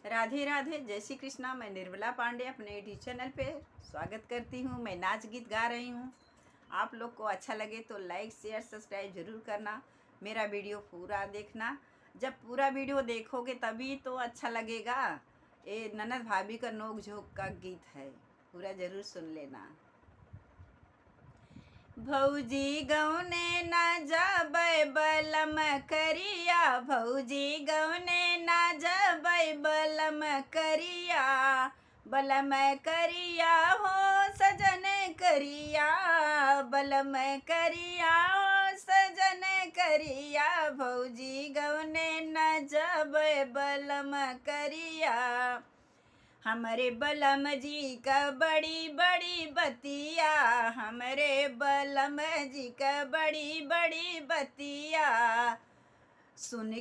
राधे राधे, जय श्री कृष्णा। मैं निर्मला पांडे अपने यूट्यूब चैनल पे स्वागत करती हूँ। मैं नाच गीत गा रही हूँ। आप लोग को अच्छा लगे तो लाइक शेयर सब्सक्राइब ज़रूर करना। मेरा वीडियो पूरा देखना। जब पूरा वीडियो देखोगे तभी तो अच्छा लगेगा। ये ननद भाभी का नोक झोंक का गीत है, पूरा ज़रूर सुन लेना। भौजी गौने न जाबै बलम करिया, भौजी गौने न जाबै बलम करिया, बलम करिया हो सजन करिया, बलम करिया हो सजन करिया, भौजी गौने न जाबै बलम करिया। हमरे बलम जी का बड़ी बड़ी बतिया, हमरे बलम जी का बड़ी बड़ी बतिया, सुन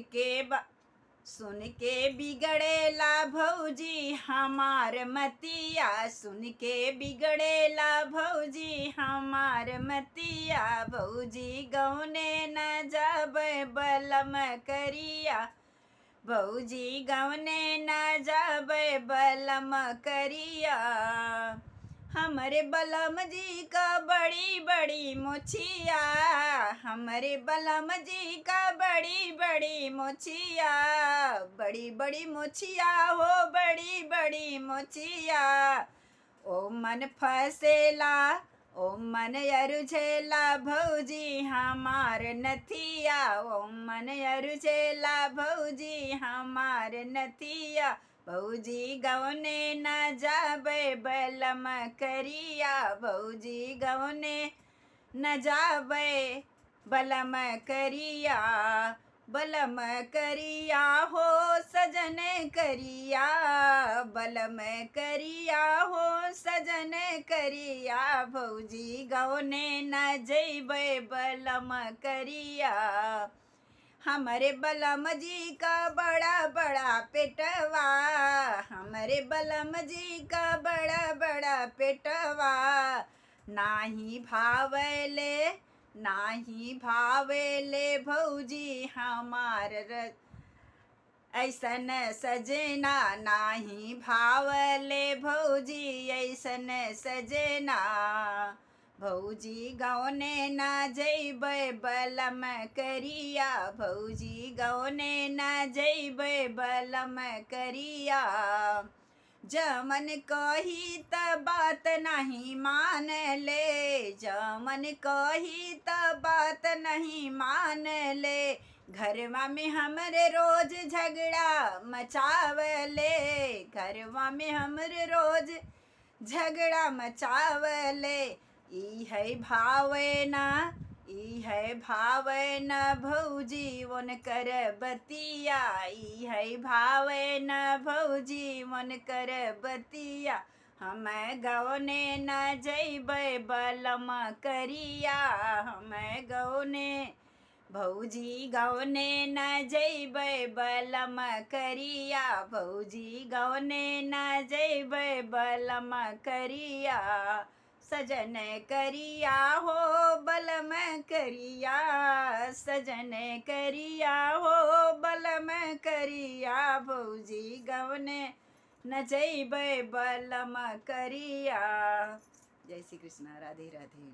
के बिगड़ेला भौजी हमार मतिया, सुन के बिगड़ेला भौजी हमार मतिया, भौजी गौने न जाबै बलम करिया, भौजी गौने न जाबै बलम करिया। हमरे बलम जी का बड़ी बड़ी मोछिया, हमरे बलम जी का बड़ी बड़ी मोछिया, बड़ी बड़ी मोछिया हो बड़ी बड़ी मोछिया। ओ मन फसेला ओ मन अरुझेला भौजी हमार नथिया, ओ मन अरुझेला भौजी हमार नथिया, भौजी गौने न जाबै बलम करिया, भौजी गौने न जाबै बलम करिया, बलम करिया हो सजन करिया, बलम करिया हो सजन करिया, भौजी गौने न जइबै बलम करिया। हमरे बलम जी का बड़ा बड़ा पेटवा, हमरे बलम जी का बड़ा बड़ा पेटवा, नाही भावेले भौजी हमार ऐसन सजना, नाही भावले भौजी ऐसन सजना, भौजी गौने न जइबै बलम करिया, भौजी गौने न जइबै बलम करिया। जमन कही त बात नहीं मान ले, जमन कही त बात नहीं मान ले, घरवा में हमरे रोज झगड़ा मचावले, घरवा में हमरे रोज झगड़ा मचावले। ई है भावे न भौजी उनकर बतिया, ई है भावे न भौजी उनकर बतिया, हम गौने न जइबै बलम करिया, हम गौने भौजी गौने न जइबै बलम करिया, भौजी गौने न जइबै बलम करिया, सजन करिया हो बलम करिया, सजन करिया हो बलम करिया, भौजी गौने न जइबै बलम करिया। जय श्री कृष्णा, राधे राधे।